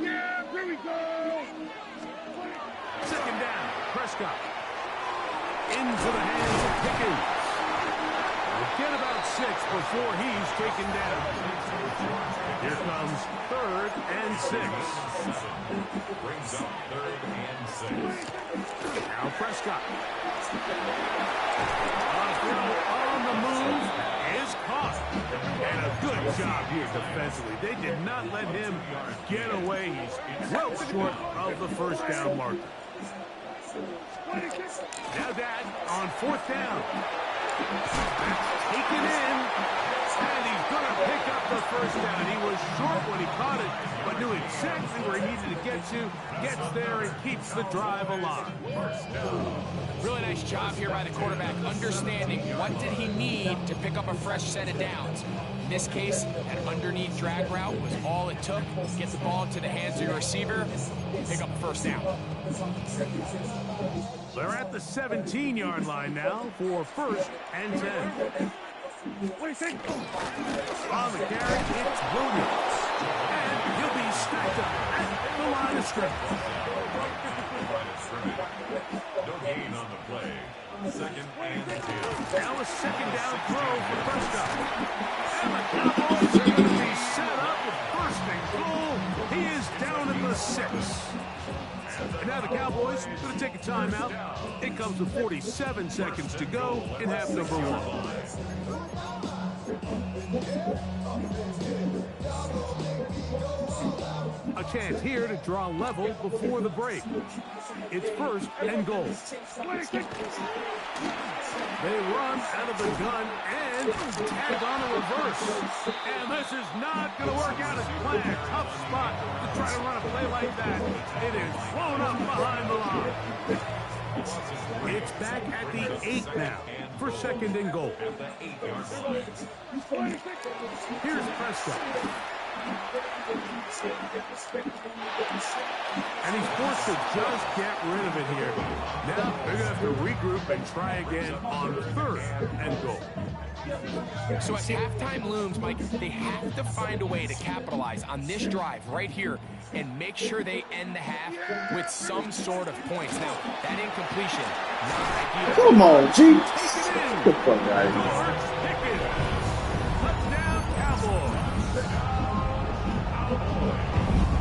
Yeah, here we go. Second down, Prescott. Into the hands of Pickens. Get about 6 before he's taken down. Here comes 3rd and 6. Brings up 3rd and 6. Now Prescott. A throw on the move is caught. And a good job here defensively. They did not let him get away. He's well short of the first down marker. Now that on 4th down. Taken in, and he's going to pick up the first down. He was short when he caught it, but knew exactly where he needed to get to, gets there and keeps the drive alive. Really nice job here by the quarterback, understanding what did he need to pick up a fresh set of downs. In this case, an underneath drag route was all it took. Get the ball to the hands of your receiver, pick up a first down. They're at the 17-yard line now for 1st and 10. What do you think? On the carry, it's Williams. And he'll be stacked up at the line of scrimmage. No gain on the play. 2nd and 10. Now a 2nd down throw for Prescott. And the Cowboys are going to be set up with 1st and goal. He is down at the 6. And now the Cowboys are going to take a timeout. It comes with 47 seconds to go in half number 1. A chance here to draw level before the break. It's 1st and goal. They run out of the gun and tag on a reverse. And this is not going to work out as planned. Tough spot to try to run a play like that. It is blown up behind the line. It's back at the 8 now for 2nd and goal. Here's Prescott. And he's forced to just get rid of it here. Now they're going to have to regroup and try again on 3rd and goal. So as halftime looms, Mike, they have to find a way to capitalize on this drive right here and make sure they end the half with some sort of points. Now, that incompletion, not ideal. Come on, G. Good fun, guys. Touchdown, Cowboys.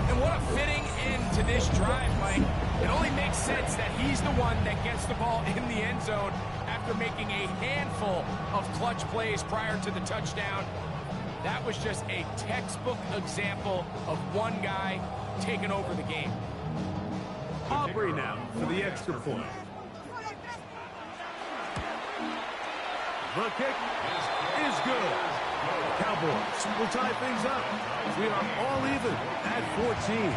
And what a fitting end to this drive, Mike. It only makes sense that he's the one that gets the ball in the end zone after making a handful of clutch plays prior to the touchdown. That was just a textbook example of one guy taking over the game. Aubrey now for the extra point. The kick is good. Cowboys will tie things up. We are all even at 14.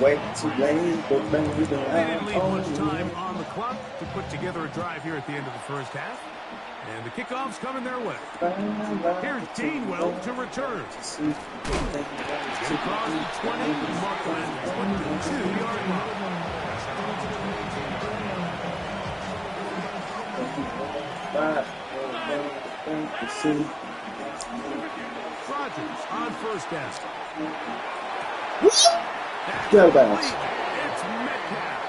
Wait too late, but then we don't They didn't leave much time on the clock to put together a drive here at the end of the first half. And the kickoff's coming their way. Here's Gainwell to return. Across the 20, Markland 22-yard line. Rodgers on 1st down. Get out of bounds. It's Metcalf.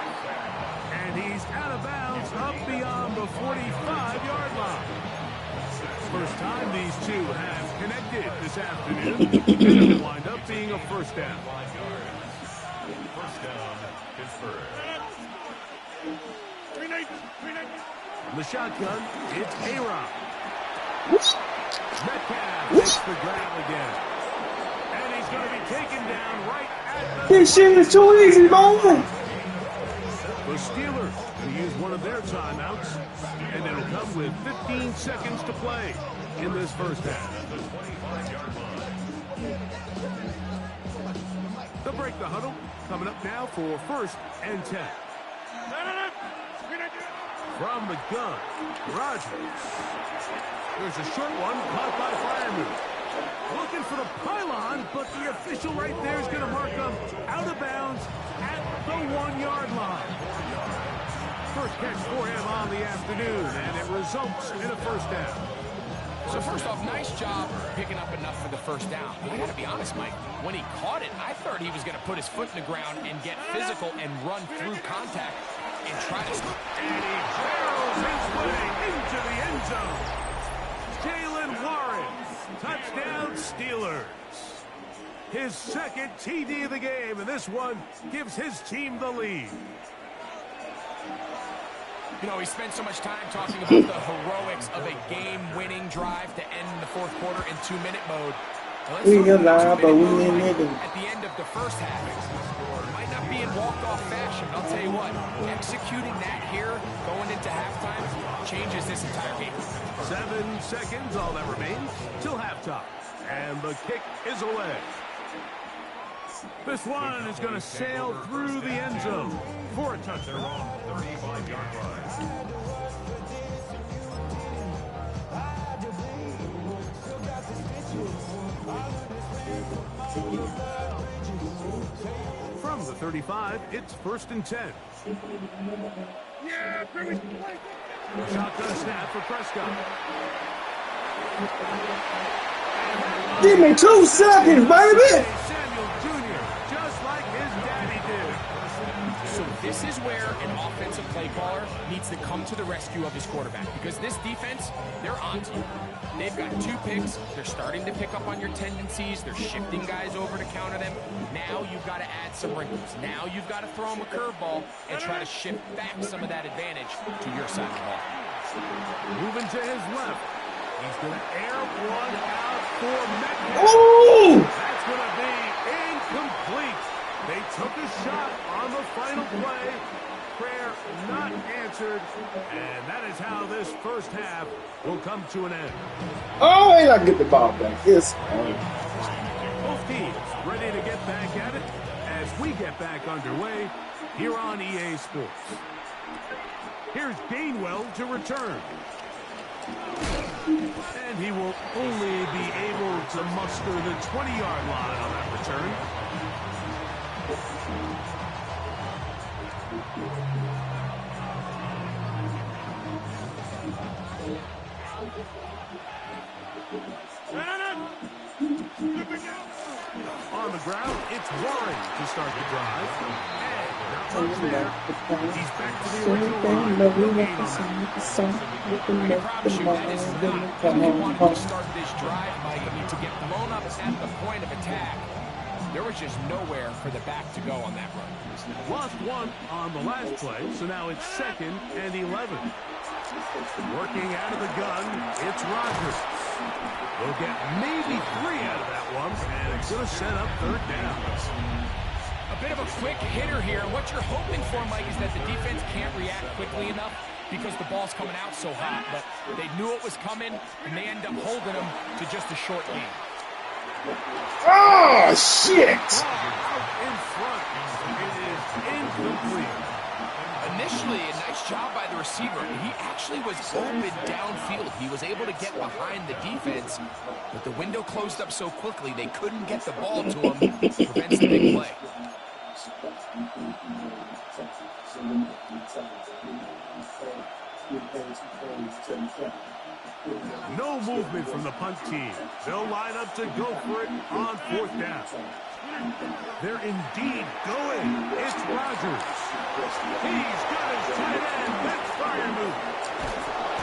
And he's out of bounds up beyond the 45-yard line. First time these two have connected this afternoon. And it'll wind up being a 1st down. 1st down, Pittsburgh. From the shotgun, it's A-Rob. Metcalf makes the grab again. And he's going to be taken down right at the... This shit is too easy, man. The Steelers will use one of their timeouts, and it'll come with 15 seconds to play in this first half. They'll break the huddle, coming up now for 1st and 10. From the gun, Rodgers. There's a short one caught by Freiermuth. Looking for the pylon, but the official right there is going to mark him out of bounds at the 1-yard line. First catch for him on the afternoon, and it results in a 1st down. So first off, nice job picking up enough for the first down. But I got to be honest, Mike, when he caught it, I thought he was going to put his foot in the ground and get physical and run through contact and try to... And he barrels his way into the end zone. Jalen Warren, touchdown Steelers. His second TD of the game, and this one gives his team the lead. You know, he spent so much time talking about the heroics of a game-winning drive to end the fourth quarter in 2-minute mode. Well, We alive, but we in it. at the end of the first half. It might not be in walk-off fashion, but I'll tell you what, executing that here, going into halftime, changes this entire game. 7 seconds, all that remains, till halftime. And the kick is away. This one is going to sail through the end zone for a touchdown. 35-yard line. From the 35, it's 1st and 10. Yeah, Perry. Shotgun snap for Prescott. Give me 2 seconds, baby. Samuel Jr., just like his daddy did. So this is where an offensive play caller needs to come to the rescue of his quarterback, because this defense, they're on to you. They've got 2 picks. They're starting to pick up on your tendencies. They're shifting guys over to counter them. Now you've got to add some wrinkles. Now you've got to throw them a curveball and try to shift back some of that advantage to your side of the ball. Moving to his left. He's going to air one out for Metcalf. Ooh! That's going to be incomplete. They took a shot on the final play. Prayer not answered. And that is how this first half will come to an end. Oh, ain't I get the ball back. It's Both teams ready to get back at it as we get back underway here on EA Sports. Here's Gainwell to return. And he will only be able to muster the 20-yard line on that return. On the ground, it's Warren to start the drive. And not much there. He's back to the original line. No gain on that. I promise you, that is not how they wanted to start this drive, Mike. I mean, to get blown up at the point of attack, there was just nowhere for the back to go on that run. Lost one on the last play, so now it's 2nd and 11. Working out of the gun, it's Rodgers. We'll get maybe 3 out of that one, and it's going to set up 3rd down. A bit of a quick hitter here. What you're hoping for, Mike, is that the defense can't react quickly enough because the ball's coming out so hot. But they knew it was coming, and they end up holding them to just a short game. oh shit! Out in front. It is incomplete. Initially, a nice job by the receiver. He actually was open downfield. He was able to get behind the defense, but the window closed up so quickly they couldn't get the ball to him. Prevents the big play. No movement from the punt team. They'll line up to go for it on 4th down. They're indeed going. It's Rodgers. He's got his tight end. That's fire move.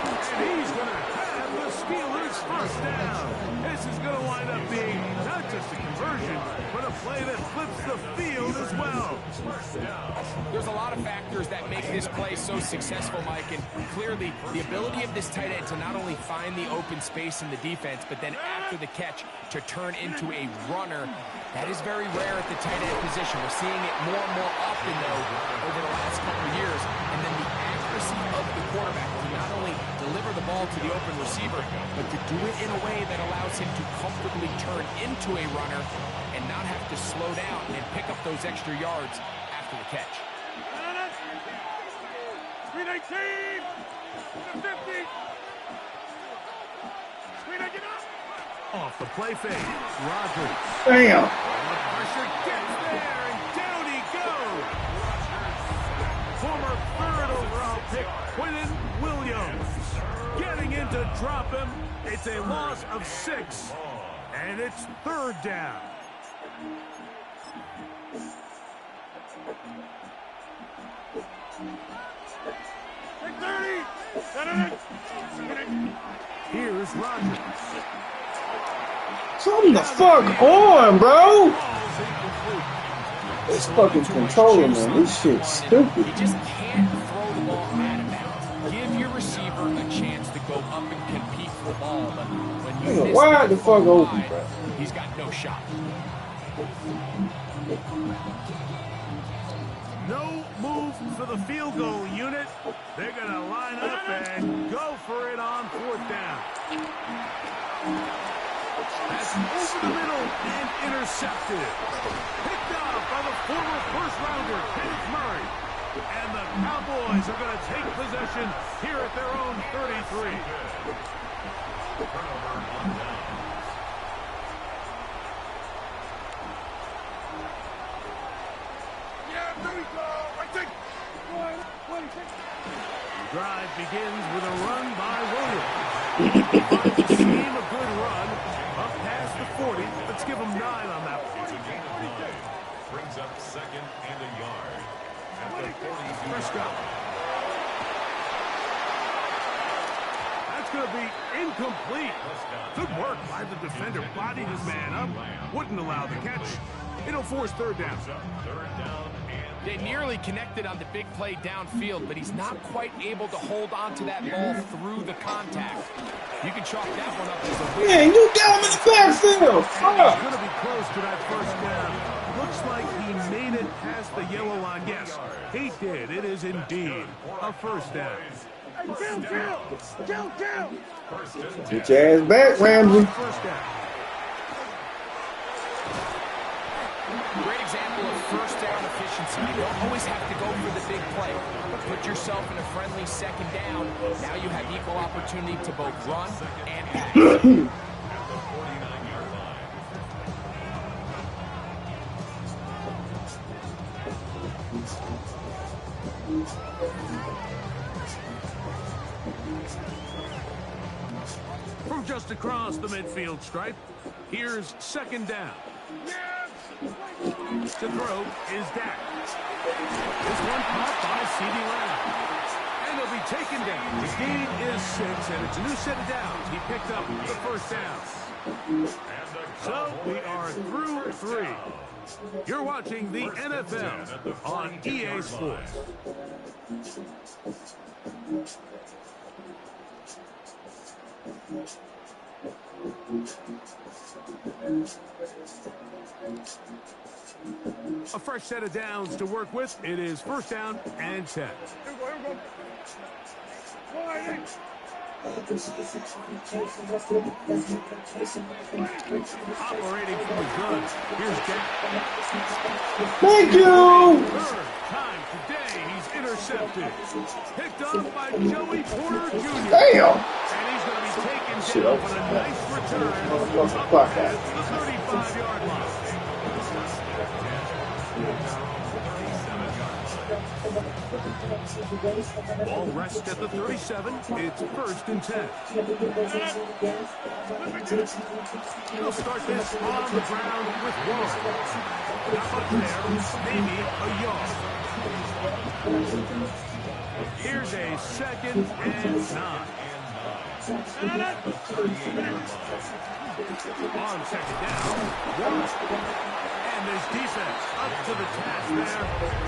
And he's going to have the Steelers first down. This is going to wind up being not just a conversion, but a play that flips the field as well. There's a lot of factors that make this play so successful, Mike, and clearly the ability of this tight end to not only find the open space in the defense, but then after the catch to turn into a runner. That is very rare at the tight end position. We're seeing it more and more often, though, over the last couple of years. And then the accuracy of the quarterback to not only deliver the ball to the open receiver, but to do it in a way that allows him to comfortably turn into a runner and not have to slow down and pick up those extra yards after the catch. 319! 50! Off the play fake. Rodgers. Damn! The pressure gets there, and down he goes. Former 3rd overall pick, Quinton Williams, getting into to drop him. It's a loss of 6, and it's 3rd down. Here's Rodgers. Come the fuck on, bro. This fucking controller, man. This shit's stupid. You just can't throw the ball out of bounds. Give your receiver a chance to go up and compete for the ball, but when you miss Wide the fuck open, bro. he's got no shot. No move for the field goal unit. They're going to line up and go for it on 4th down. That's over the middle and intercepted. Picked off by the former first-rounder, Kenneth Murray. And the Cowboys are going to take possession here at their own 33. Turnover on downs. The drive begins with a run by Williams. Finds a scheme, a good run. Up past the 40. Let's give him 9 on that one. It's a gain of 9. Brings up 2nd and a yard. At the 40. Prescott. That's going to be incomplete. Good work by the defender. Bodied his man up. Wouldn't allow the catch. It'll force 3rd down. 3rd down and They nearly connected on the big play downfield, but he's not quite able to hold on to that ball through the contact. You can chalk that one up as a win. Man, you got him in the backfield. He's Fuck. going to be close to that 1st down. Looks like he made it past the yellow line. Yes, he did. It is indeed a 1st down. Get your ass back, Ramsey. 1st down. Great example of 1st down efficiency. You don't always have to go for the big play, but put yourself in a friendly 2nd down. Now you have equal opportunity to both run and pass. at the 49-yard line. From just across the midfield stripe, here's 2nd down. To throw is Dak. This one caught by CeeDee Lamb. And he'll be taken down. The gain is 6, and it's a new set of downs. He picked up the 1st down. So we are through 3. You're watching the NFL on EA Sports. A fresh set of downs to work with. It is 1st down and 10. Operating from the gun. Here's Dak. Thank you. 3rd time today he's intercepted. Picked off by Joey Porter Jr. Damn. And he's going to be taken down with a nice return up past the 35-yard line. Ball rests at the 37. It's 1st and 10. He'll start this on the ground with 1. Not much there. Maybe a yard. Here's a 2nd and 9. On 2nd down, 1. And this defense up to the task there.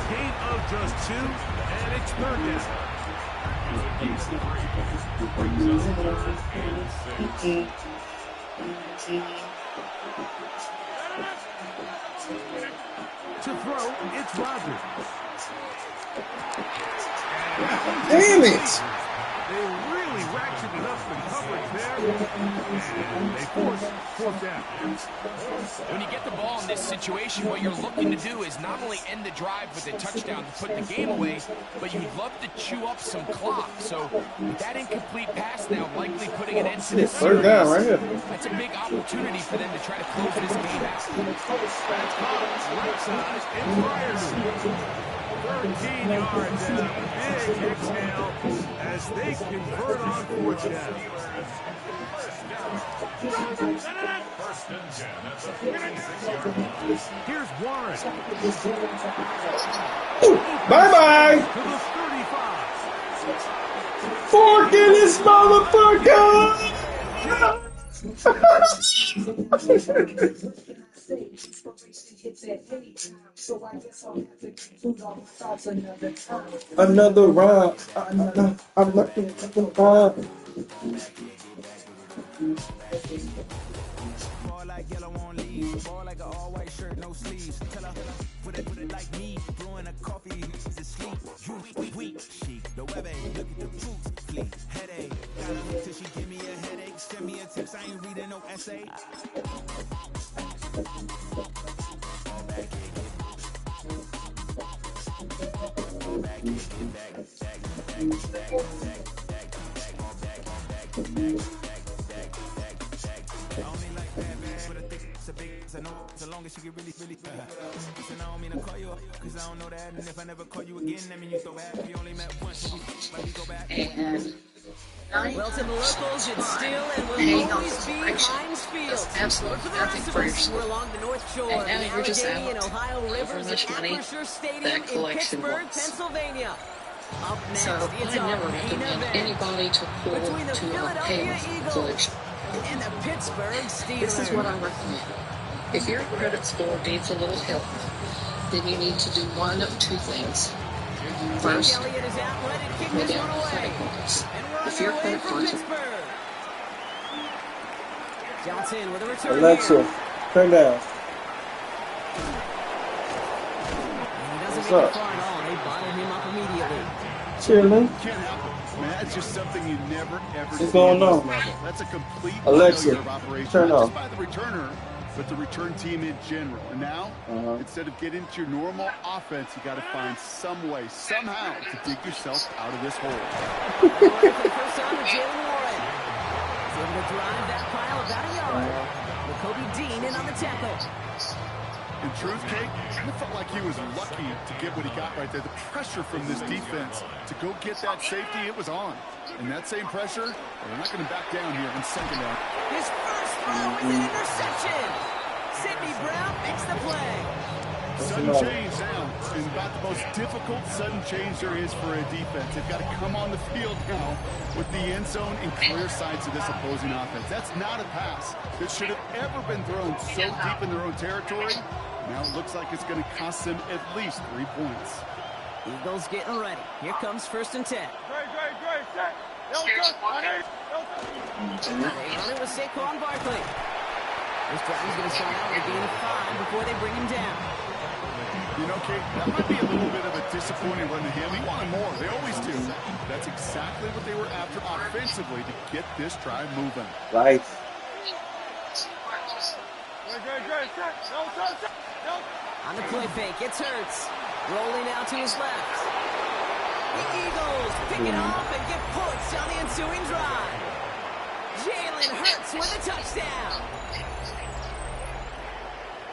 Gain of just 2, and it's 3rd down. To throw, it's Rodgers. Damn it. They really ratcheted up the coverage there, and they force 4th down. When you get the ball in this situation, what you're looking to do is not only end the drive with a touchdown to put the game away, but you'd love to chew up some clock. So with that incomplete pass now likely putting an end to this series, 3rd down right here. that's a big opportunity for them to try to close this game out. That's caught right side in Briar's 13 yards and a big exhale as as they convert on fourth down. First and 10 at the 46-yard line. Here's Warren. Bye-bye. To the 35. Fork in this motherfucker. Another round. Another round. Ball like yellow on leaves, ball like an all-white shirt, no sleeves. Tell her, put it like me, blowing a coffee to sleep. Weak, chic, the web look at the boots, fleet, headache. Got her till she give me a headache, send me a text, I ain't reading no essay. So long as she get really bad. Listen, I don't mean to call you up, cause I don't know that. And if I never call you again, that mean you throw back. We only met once, so let me go back. Well, to the locals, it's still and will always be Heinz Field. Absolutely For the nothing rest of for us, your we're along the North Shore, And now the you're just Allegheny out and Ohio Rivers much at money Acrisure Stadium that in collection Pittsburgh, wants. Pennsylvania. Up next, So it's I our never main recommend event anybody to pull between the to a Philadelphia pay Eagles collection. and the Pittsburgh Steelers. This is what I recommend. If your credit score needs a little help, then you need to do one of two things. First, Elliott is out, ready to kick go this down one to away. credit cards. And we're on If your our way credit from cards Pittsburgh. Johnson with a return Alexa, here. turn down. And he doesn't What's make up? it far at all. They bottled him up immediately. Chilling. Can't help it, man. That's just something you never, ever What's see going at this on? level. That's a complete Alexa, failure of operation, turn not off. just by the returner, but the return team in general. And now, instead of getting into your normal offense, you got to find some way, somehow, to dig yourself out of this hole. For the first time with Jalen Warren. He's able to drive that pile about a yard. With Kobe Dean in on the tackle. In truth, Kate, I felt like he was lucky to get what he got right there. The pressure from this defense to go get that safety, it was on. And that same pressure, they're not going to back down here in second down. His first throw is an interception. Sidney Brown makes the play. Sudden change now is about the most difficult sudden change there is for a defense. They've got to come on the field now with the end zone in clear sight to this opposing offense. That's not a pass that should have ever been thrown so deep in their own territory. Now it looks like it's going to cost them at least 3 points. Eagles getting ready. Here comes 1st and 10. They run it with Saquon Barkley. This drive is going to start out with a gain of 5 before they bring him down. You know, Kate, that might be a little bit of a disappointing run to him. He wanted more. They always do. That's exactly what they were after offensively to get this drive moving. Right. On the play fake, it's Hurts. Rolling out to his left. The Eagles pick it off and get points on the ensuing drive. Jalen Hurts with a touchdown.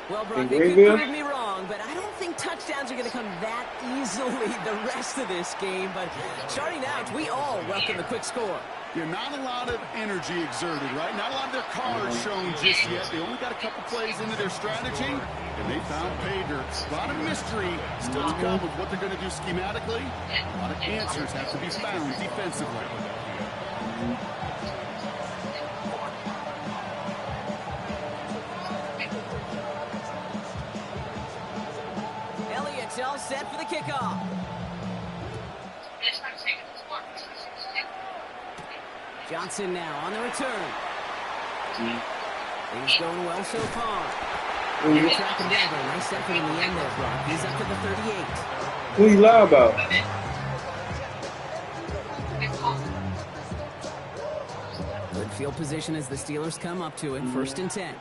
Well, Brock, they could prove me wrong, but I don't think touchdowns are going to come that easily the rest of this game. But starting out, we all welcome the quick score. Yeah, not a lot of energy exerted, right? Not a lot of their cards shown just yet. They only got a couple plays into their strategy, and they found pay dirt. A lot of mystery still to come with what they're going to do schematically. A lot of answers have to be found defensively. Elliott's all set for the kickoff. Johnson now on the return. Things going well so far. They're tracking down, but a nice effort in the end there, Brock. He's up to the 38. Who you lie about? Good field position as the Steelers come up to it. 1st and 10.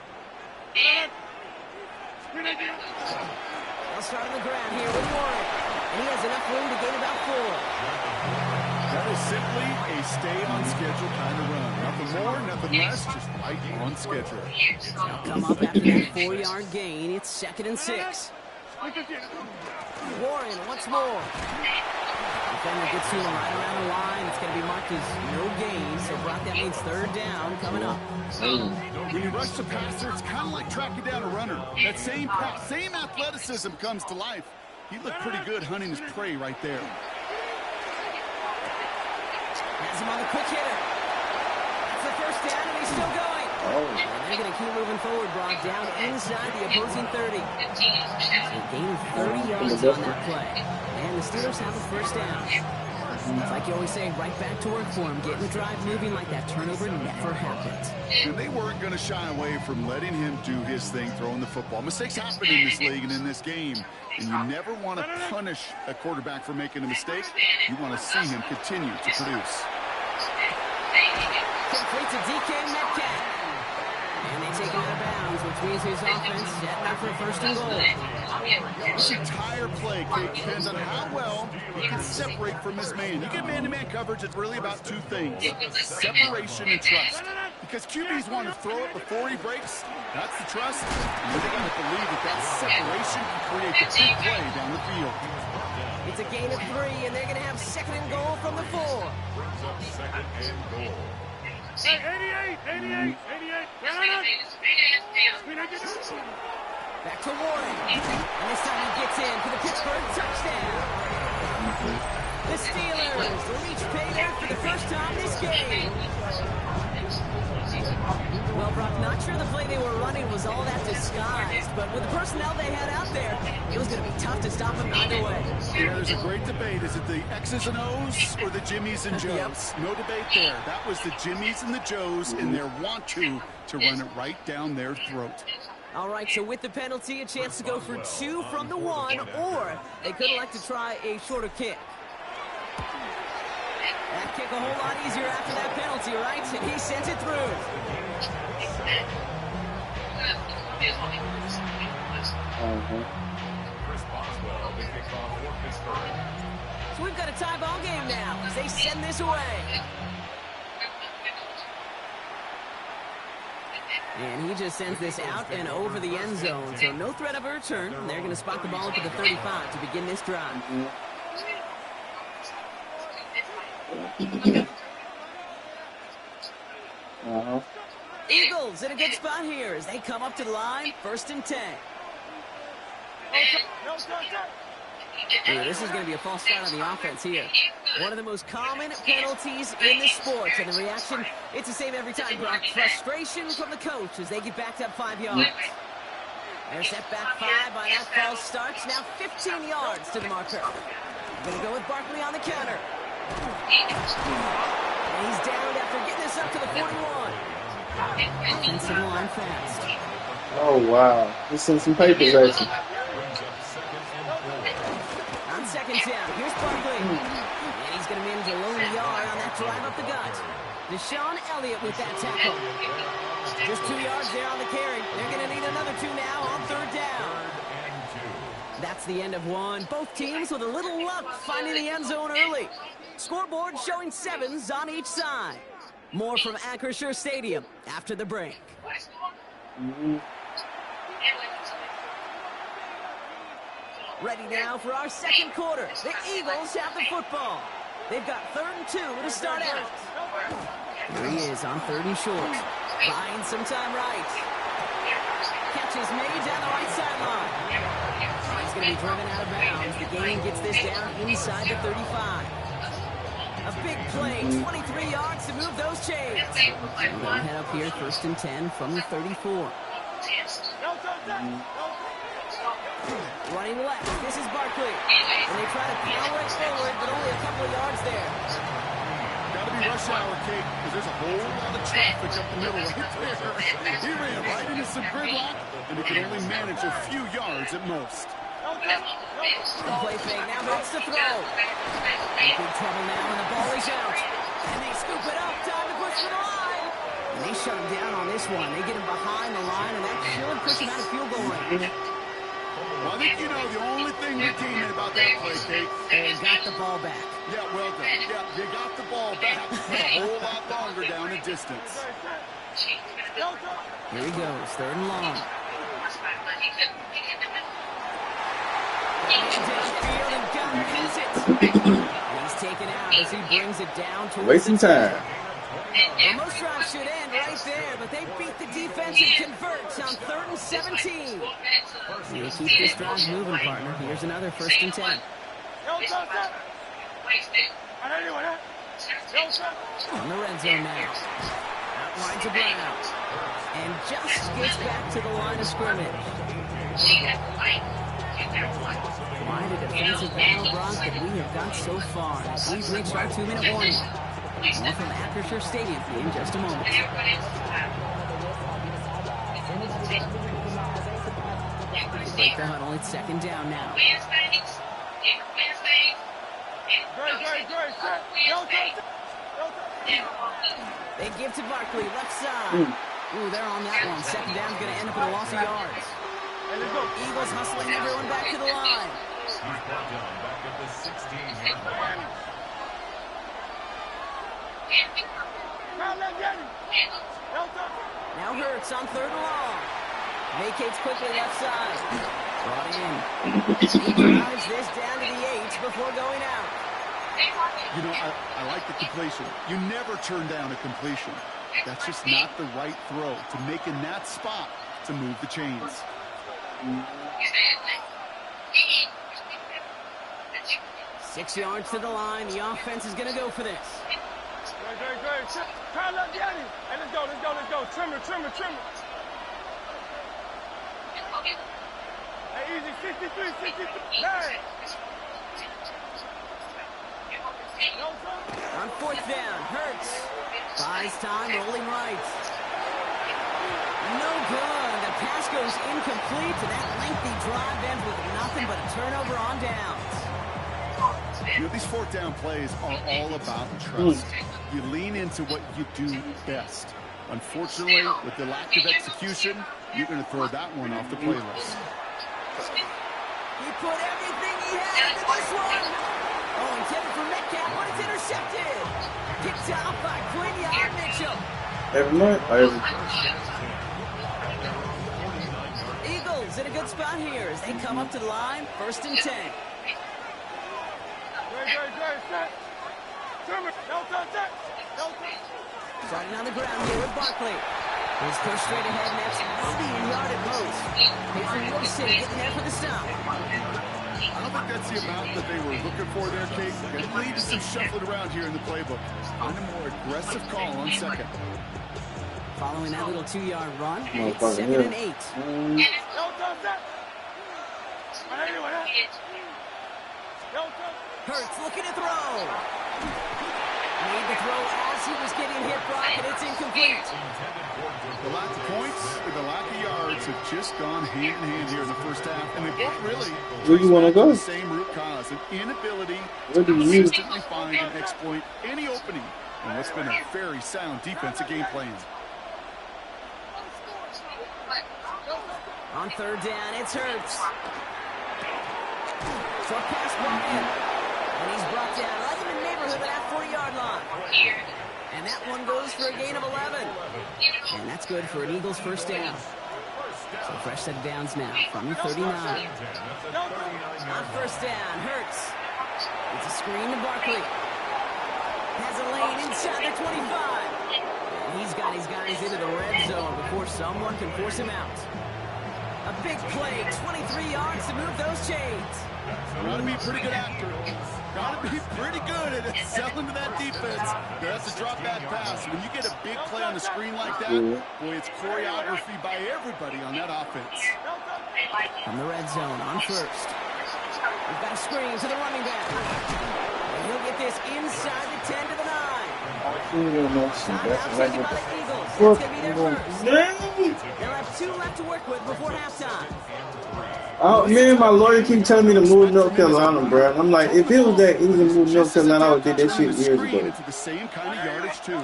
They'll start on the ground here with Warren. And he has enough room to gain about 4. That is simply a stay-on-schedule kind of run. Nothing more, nothing less, just right on schedule. They'll come up after that 4-yard gain. It's 2nd and 6. Warren once more. Defender gets to him right around the line. It's going to be marked as no gain. So, Brock, that means third down coming up. When you rush the passer, it's kind of like tracking down a runner. That same pass, same athleticism comes to life. He looked pretty good hunting his prey right there. Has him on the quick hitter. That's the first down, and he's still going. And they're going to keep moving forward, Brock, down inside the opposing 30. So a gain of 30 yards on that play. And the Steelers have a first down. It's like you always say, right back to work for him. Getting the drive moving like that turnover never happened. And they weren't going to shy away from letting him do his thing, throwing the football. Mistakes happen in this league and in this game. And you never want to punish a quarterback for making a mistake. You want to see him continue to produce. Complete to DK Metcalf. And they take him out of bounds, which means his offense setting up for first and goal. This entire play, Kate, depends on how well he can separate from his man. You get man-to-man coverage, it's really about two things: separation and trust. Because QBs want to throw it before he breaks. That's the trust. And they got to believe that separation can create the big play down the field. It's a gain of 3, and they're going to have second and goal from the 4. Brings up second and goal. Hey, 88. Back to Warren. And this time he gets in for the Pittsburgh touchdown. The Steelers reach pay dirt for the first time this game. Well, Brock, not sure the play they were running was all that disguised, but with the personnel they had out there, it was going to be tough to stop them either way. Yeah, there's a great debate. Is it the X's and O's or the Jimmies and Joes? No debate there. That was the Jimmies and the Joes in their want-to run it right down their throat. All right, so with the penalty, a chance to go for 2 from the 1, or they could elect to try a shorter kick. That kick a whole lot easier after that penalty, right? And he sends it through. Chris Boswell, the kickoff for Pittsburgh. So we've got a tie ball game now as they send this away. And he just sends this out and over the end zone. So no threat of a return. And they're going to spot the ball at the 35 to begin this drive. Eagles in a good spot here as they come up to the line. 1st and 10. This is going to be a false start on the offense here. One of the most common penalties in the sport. And the reaction, it's the same every time, Brock. Frustration from the coach as they get backed up 5 yards. They're set back 5 by that false start. Now 15 yards to the marker. Going to go with Barkley on the counter. And he's down after getting this up to the 41. Offensive line fast. Oh, wow. Let's send some papers at you. On 2nd down, here's Barkley. And he's going to manage a lone yard on that drive up the gut. Deshaun Elliott with that tackle. Just 2 yards there on the carry. They're going to need another 2 now on 3rd down. That's the end of 1. Both teams with a little luck finding the end zone early. Scoreboard showing 7s on each side. More from Acrisure Stadium after the break. Ready now for our 2nd quarter. The Eagles have the football. They've got 3rd and 2 to start out. Here he is on 3rd and short. Buying some time right. Catch is made down the right sideline. He's going to be driven out of bounds. The gain gets this down inside the 35. A big play, 23 yards to move those chains. We're going to head up here, 1st and 10 from the 34. Running left, this is Barkley. And they try to power it forward, but only a couple of yards there. Got to be rush hour, Kate, because there's a whole lot of traffic up the middle right there. He ran right into some gridlock, and he could only manage a few yards at most. The play fake now makes the throw. In big trouble now, and the ball is out. And they scoop it up, time to push for the line. And they shut him down on this one. They get him behind the line, and that should push him out of field goal range. Well, I think you know the only thing redeeming about that play, Kate. They got the ball back. Yeah, well done. Yeah, you got the ball back a whole lot longer down the distance. Here he goes, 3rd and long. Downfield, and Gunner has it. He's taken out as he brings it down towards Wasting the time. Well, most drives should end right there, but they beat the defense and converts on 3rd and 17. You keep this drive moving, partner. Here's another 1st and 10. On the red zone now. Outline to Brown. And just gets back to the line of scrimmage. Quite a defensive battle, Brock, that we have got so far as we've reached our 2-minute warning. More from Acrisure Stadium in just a moment. Break the huddle. It's 2nd down now. They give to Barkley, left side. Ooh, they're on that one. 2nd down's going to end up in a loss of yards. Eagles hustling everyone back to the line. He's brought down back at the 16-yard line. Now Hurts on 3rd and long. Vacates quickly left side. Brought in. He drives this down to the 8 before going out. You know, I like the completion. You never turn down a completion. That's just not the right throw to make in that spot to move the chains. 6 yards to the line. The offense is going to go for this. Trimmer. Hey, easy, 63, 63. On 4th down, Hurts buys time, rolling right. No good. The pass goes incomplete, and that lengthy drive ends with nothing but a turnover on downs. You know, these 4th down plays are all about trust. You lean into what you do best. Unfortunately, with the lack of execution, you're going to throw that one off the playlist. He put everything he had into this one. Oh, intended for Metcalf, but it's intercepted. Picked off by Quinion Mitchell. Every month? Eagles in a good spot here as they come up to the line. 1st and 10. Starting on the ground here with Barkley. He's pushed straight ahead, and that's maybe a yard at most. It's Wilson getting there for the stop. I don't think that's the amount that they were looking for there, Kate. Going to lead to some shuffling around here in the playbook. On a more aggressive call on 2nd. Following that little 2-yard run, it's 2nd and 8. Hurts looking to throw. Made the throw as he was getting hit, Brock, and it's incomplete. The lack of points and the lack of yards have just gone hand in hand here in the 1st half, and they both really Where do you want to go? the same root cause, an inability to consistently find and exploit any opening in what's been a very sound defensive game plan. On 3rd down, it's Hurts. Short pass brought in. And he's brought down right in the neighborhood of that 40-yard line. And that one goes for a gain of 11. And that's good for an Eagles 1st down. So fresh set of downs now from the 39. On 1st down, Hurts. It's a screen to Barkley. Has a lane inside the 25. And he's got his guys into the red zone before someone can force him out. A big play, 23 yards to move those chains. Got to be a pretty good actor. Got to be pretty good at selling to that defense. That's a drop back pass. When you get a big play on the screen like that, boy, it's choreography by everybody on that offense. From the red zone on 1st. We've got a screen to the running back. And he'll get this inside the 10 to the 9. Timeout taken by the Eagles. That's going to be their 1st. They'll have 2 left to work with before halftime. Oh, man, my lawyer keep telling me to move North Carolina, bro. I'm like, if it was that easy to move North Carolina, I would have did that shit years ago. Into the same kind of yardage, too.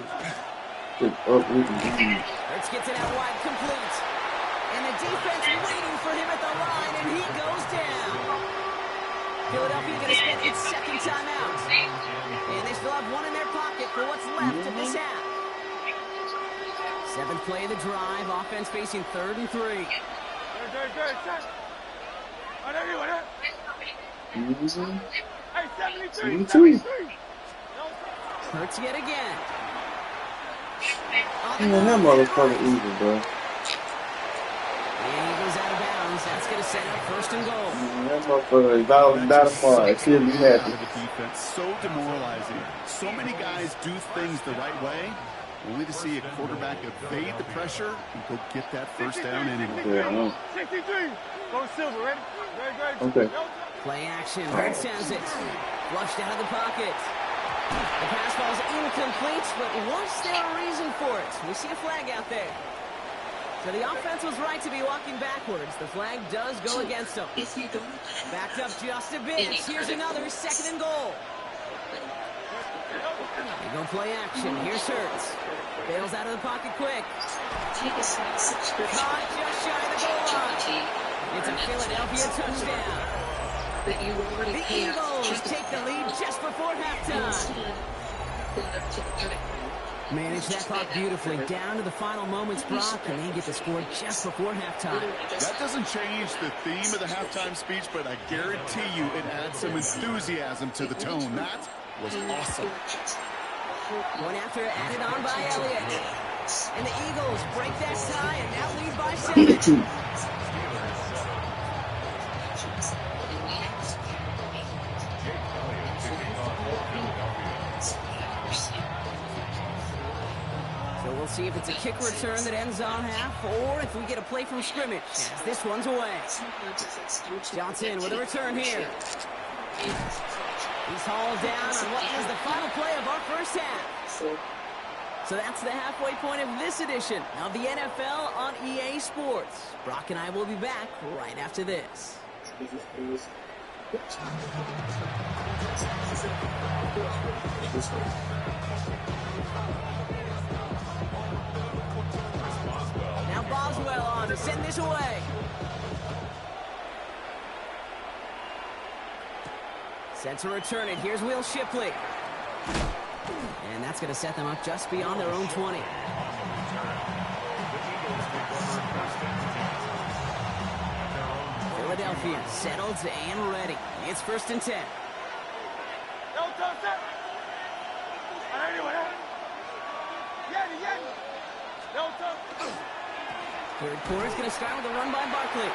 Hurts gets it out wide, complete. And the defense waiting for him at the line, and he goes down. Philadelphia going to spend its 2nd timeout. And they still have 1 in their pocket for what's left of this half. 7th play of the drive, offense facing 3rd and 3. Hey, 73. 72. Hurts yet again. Man, that motherfucker easy, bro. And he goes out of bounds. That's going to set up first and goal. Man, that motherfucker is out of that. She'll be happy. Defense, so demoralizing. So many guys do things the right way, only to see a quarterback evade the pressure and go get that first down anyway. Yeah, I know. 63. Go Silver, ready? Okay. Play action. Hurts has it. Flushed out of the pocket. The pass ball's incomplete, but was there a reason for it? We see a flag out there. So the offense was right to be walking backwards. The flag does go against them. Backed up just a bit. Here's another 2nd and goal. They go play action. Here's Hurts. Bails out of the pocket quick. Take a subscription. Caught just shy of the goal line. It's a Philadelphia touchdown. That you already The pay out. Eagles take the lead just before halftime. Manage that clock beautifully down to the final moments, Brock, and they get the score just before halftime. That doesn't change the theme of the halftime speech, but I guarantee you it adds some enthusiasm to the tone. That was awesome. One after added on by Elliott. And the Eagles break that tie and now lead by 7. So we'll see if it's a kick return that ends on half, or if we get a play from scrimmage, as this one's away. Johnson with a return here. He's hauled down on what is the final play of our first half. So that's the halfway point of this edition of the NFL on EA Sports. Brock and I will be back right after this. Now Boswell on to send this away. Set to return it. Here's Will Shipley. And that's going to set them up just beyond their own 20. Philadelphia settled and ready. It's 1st and 10. Third quarter's going to start with a run by Barkley.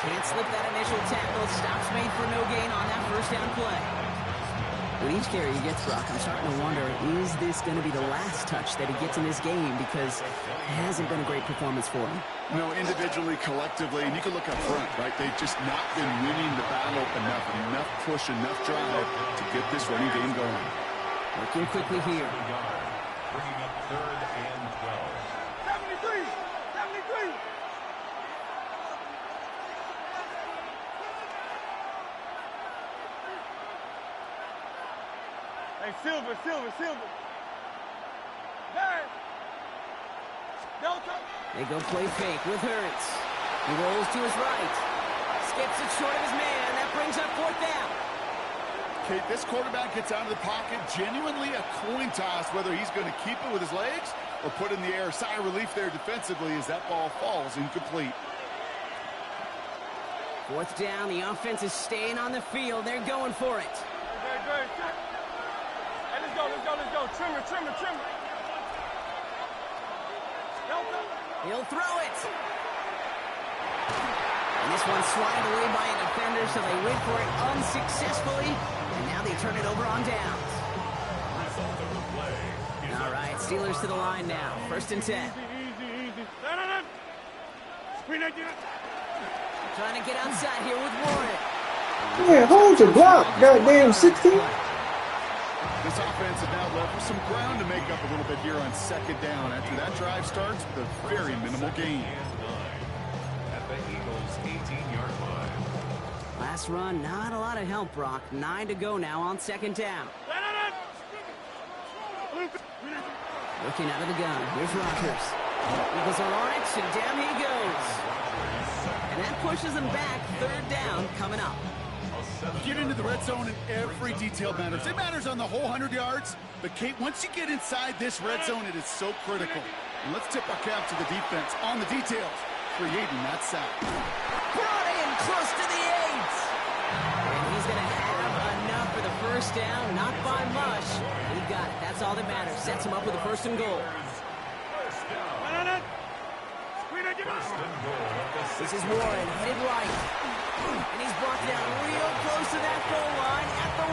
Can't slip that initial tackle. Stops made for no gain on that first down play. With each carry he gets, Brock, I'm starting to wonder, is this going to be the last touch that he gets in this game? Because it hasn't been a great performance for him. No, individually, collectively, and you can look up front, right? They've just not been winning the battle enough push, enough drive to get this running game going. Working quickly here. Bringing up 3rd and 12. 73! 73! Hey, Silver. There! Delta! They go play fake with Hurts. He rolls to his right. Skips it short of his man. That brings up 4th down. Okay, this quarterback gets out of the pocket, genuinely a coin toss, whether he's going to keep it with his legs or put in the air. Sigh of relief there defensively as that ball falls incomplete. 4th down. The offense is staying on the field. They're going for it. Good. Hey, let's go. Trimmer. Delta! He'll throw it. And this one's swatted away by a defender, so they wait for it unsuccessfully. And now they turn it over on downs. All right, Steelers to the line now. 1st and 10. Easy. Trying to get outside here with Warren. Yeah, hold your block, goddamn 16. This offense is now left with some ground to make up a little bit here on 2nd down after that drive starts with a very minimal gain. At the Eagles' 18-yard line. Last run, not a lot of help, Brock. 9 to go now on 2nd down. Looking out of the gun. Here's Rodgers. Eagles are on it, and down he goes. And that pushes them back. 3rd down coming up. Get into the red zone and every detail matters. It matters on the whole 100 yards. But, Kate, once you get inside this red zone, it is so critical. And let's tip our cap to the defense on the details, creating that sack. Brought in close to the 8. And he's going to have enough for the first down. Not by much. He got it. That's all that matters. Sets him up with a first and goal. This is Warren, headed right. And he's brought down real close to that goal line at the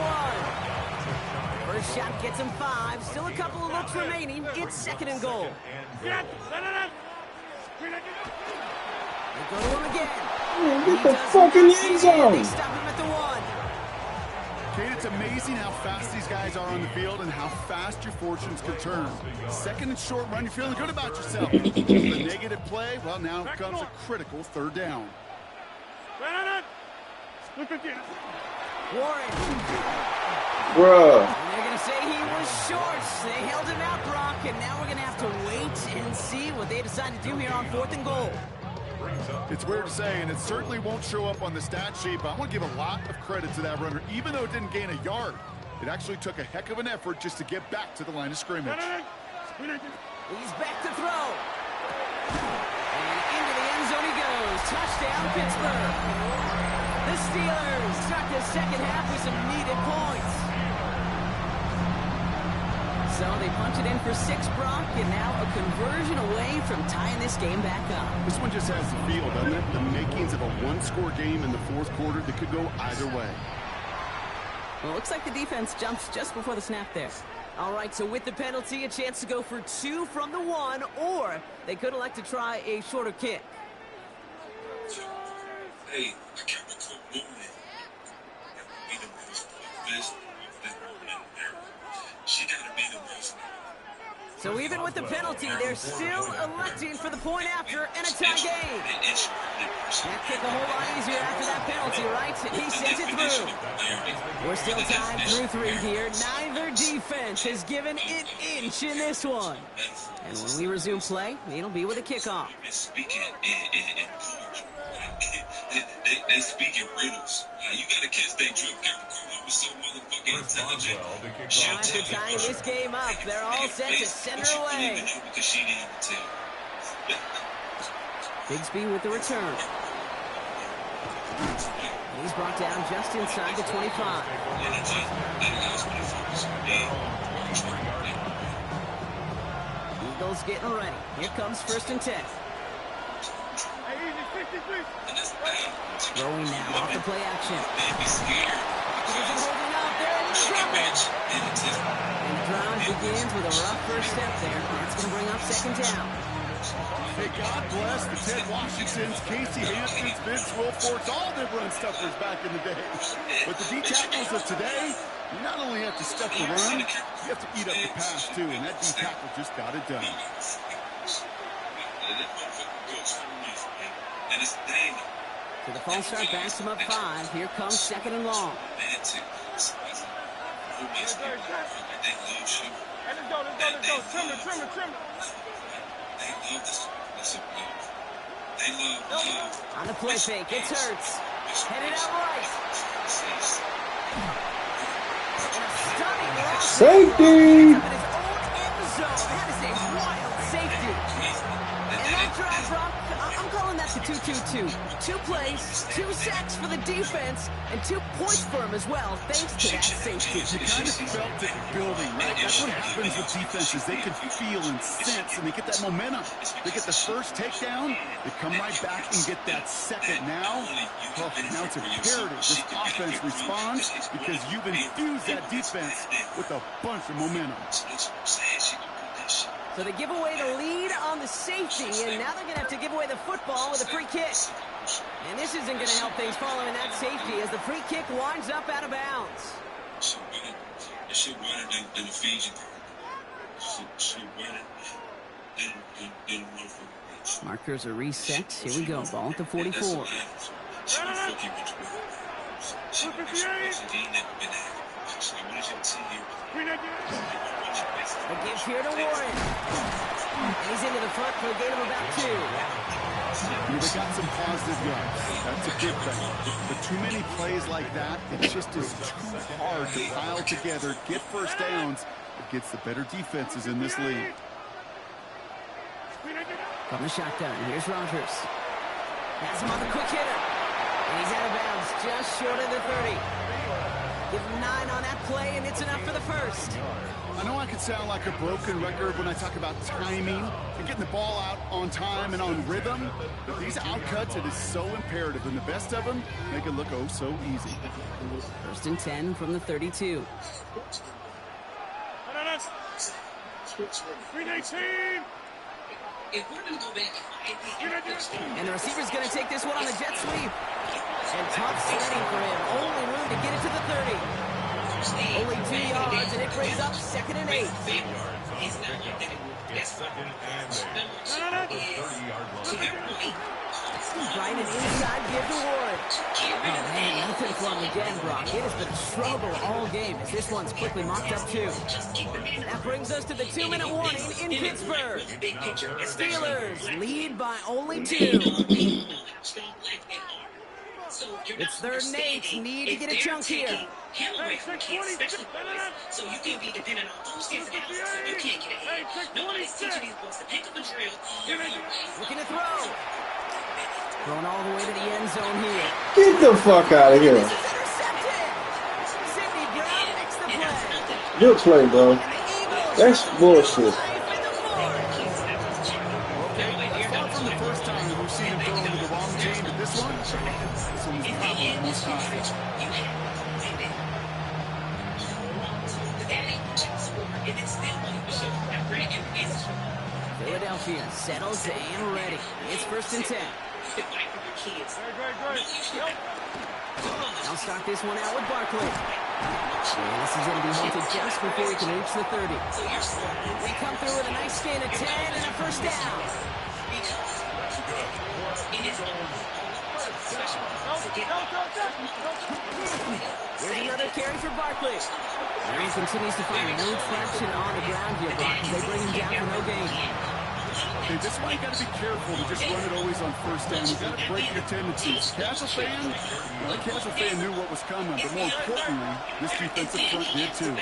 1. First shot gets him 5. Still a couple of looks remaining. It's second and goal. They go to him again. Get the fucking end zone. They stop him at the 1. Kate, it's amazing how fast these guys are on the field and how fast your fortunes can turn. Second and short run, you're feeling good about yourself. The negative play, well, now comes a critical third down. Warren. Bruh. And they're going to say he was short. They held him out, Brock, and now we're going to have to wait and see what they decide to do here on 4th and goal. It's weird to say, and it certainly won't show up on the stat sheet, but I want to give a lot of credit to that runner. Even though it didn't gain a yard, it actually took a heck of an effort just to get back to the line of scrimmage. He's back to throw. And into the end zone he goes. Touchdown, Pittsburgh. The Steelers start the second half with some needed points. So they punch it in for 6, Brock, and now a conversion away from tying this game back up. This one just has the feel, doesn't it? The makings of a one-score game in the fourth quarter that could go either way. Well, it looks like the defense jumps just before the snap there. All right, so with the penalty, a chance to go for 2 from the 1, or they could elect to try a shorter kick. Hey, I can't recall moving. She gotta be the most. So even with the penalty, they're still electing for the point after and a tie game. That kick a whole lot easier after that penalty, right? He sends it through. We're still tied through 3 here. Neither defense has given an inch in this one. And when we resume play, it'll be with a kickoff. They speak in riddles. You gotta catch that drift. Capricorn was so motherfucking intelligent. Time to tie this game up. They're all set to send her away. Because she didn't even tell. Bigsby with the return. He's brought down just inside the 25. Eagles getting ready. Here comes 1st and 10. Throwing now off the play action. Isn't holding up. They're in trouble. And the drive begins with a rough first step there. That's going to bring up 2nd down. Hey, God bless the Ted Washingtons, Casey Hamptons, Vince Wilforks, all them run stuffers back in the day. But the D tackles of today, you not only have to step the run, you have to eat up the pass too, and that D tackle just got it done. So the false start backs him up 5. Here comes 2nd and long. Hey, let's go. Trim it. On the play fake, it's Hurts. Headed out right. Safety! That is a wild safety. And that drive, Brock, I'm calling that the 2-2-2. 2 plays, 2 sacks for the defense, and 2 points for him as well, thanks to that safety. You kind of felt it building, right? That's what happens with defenses. They can feel and sense, and they get that momentum. They get the first takedown, they come right back and get that second. Now it's imperative this offense responds because you've infused that defense with a bunch of momentum. So they give away the lead on the safety, and now they're going to have to give away the football with a free kick. And this isn't going to help things following that safety as the free kick winds up out of bounds. She better than the Fiji. She better than Markers are reset. Here we go. Ball at the 44. The give here to Warren. And he's into the front for a gain of about 2. They got some positive yards. That's a good thing. But too many plays like that, it just is too hard to pile together, get first downs against the better defenses in this league. From the shotgun, here's Rodgers. Has him on the quick hitter. And he's out of bounds, just short of the 30. Give him 9 on that play, and it's enough for the first. I know I could sound like a broken record when I talk about timing and getting the ball out on time and on rhythm, but these outcuts, it is so imperative, and the best of them make it look oh so easy. First and 10 from the 32. If we're going to go back and the receiver's going to take this one on the jet sweep. And tough sledding for him. Only room to get it to the 30. Only 2 yards, and it brings up 2nd and 8. Trying an inside give to Ward. Oh, man, nothing for him again, Brock. It has been a struggle all game as this one's quickly mocked up, too. That brings us to the 2-minute warning in Pittsburgh. Steelers lead by only 2. It's 3rd and 8. Need to get a chunk here. So you can be dependent on those things and so you can't get ahead. Nobody's teaching these boys to pick up a drill. Looking to throw. Thrown all the way to the end zone here. Get the fuck out of here. This is intercepted. Sidney Brown makes the play. Good play, bro. That's bullshit. From the first time we've seen him throw into the wrong team, but this one was probably the most time. Philadelphia settles and ready. It's 1st and 10. I'll start this one out with Barkley. And this is going to be halted just before he can reach the 30. They come through with a nice gain of 10 and a first down. Here's another carry for Barkley. And he continues to find no traction on the ground here, Brock, as they bring him down for no gain. Okay, this is why you got to be careful to just run it always on first down. You got to break your tendencies. Casual fan knew what was coming, but more importantly, this defensive front did too.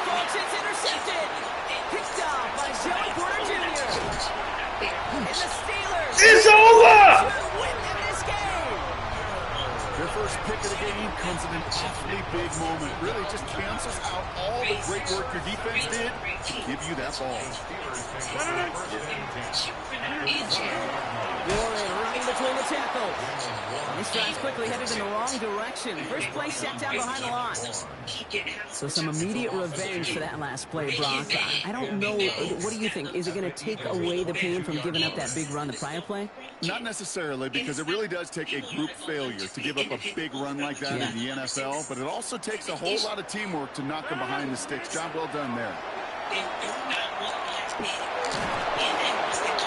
Folks, it's intercepted. Picked off by Joey Porter Jr. And the Steelers. It's over! Win this game. Their first pick of the game comes in an awfully big moment. Really just cancels out all the great work your defense did to give you that ball. Warren running between the tackles. This drive's quickly headed in the wrong direction. First play set down behind the line. So some immediate revenge for that last play, Brock. I don't know. What do you think? Is it going to take away the pain from giving up that big run the prior play? Not necessarily, because it really does take a group failure to give up a big run like that in the NFL, but it also takes a whole lot of teamwork to knock them behind the sticks. Job well done there.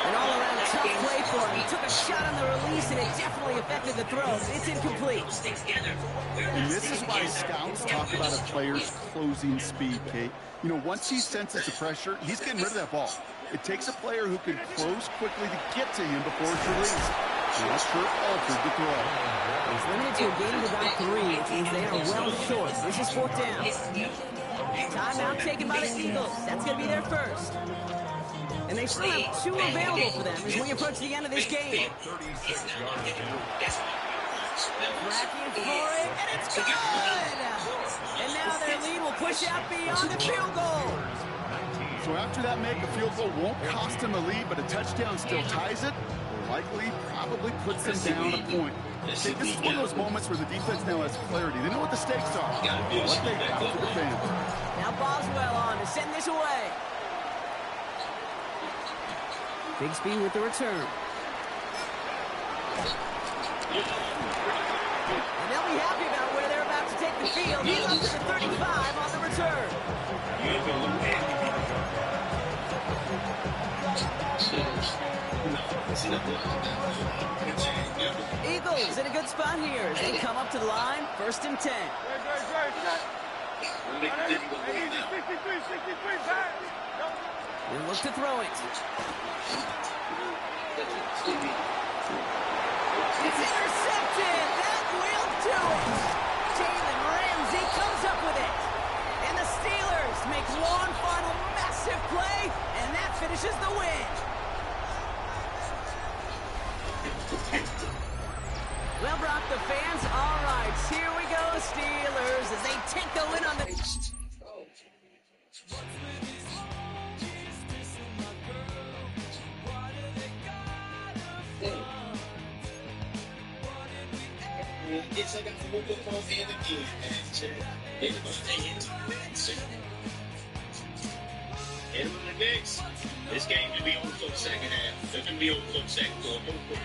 An all-around tough play for him. He took a shot on the release, and it definitely affected the throw. It's incomplete. And this is why scouts talk about a player's closing speed, Kate. You know, once he senses the pressure, he's getting rid of that ball. It takes a player who can close quickly to get to him before it's released. And that sure altered the throw. He's limited to a gain of about 3, which means they are well short. This is 4th down. Timeout taken by the Eagles. That's going to be their first. And they still have 2 available for them as we approach the end of this game. Tracking for it, and it's good! And now their lead will push out beyond the field goal. So after that make, a field goal won't cost them the lead, but a touchdown still ties it, or likely probably puts them down a point. See, this is one of those moments where the defense now has clarity. They know what the stakes are, what they have to defend. Now Boswell on to send this away. Bigsby with the return. And they'll be happy about where they're about to take the field. He's up to the 35 on the return. Eagles in a good spot here. They come up to the line, 1st and 10. They look to throw it. It's intercepted. That will do it. Jalen Ramsey comes up with it. And the Steelers make one final massive play, and that finishes the win. Well, Brock, the fans, all right, here we go, Steelers, as they take the win on the... It's like I woke up on the end again, man. They're going to stay into the next. And with the next, this game could be over for the second half. It can be over for the second quarter.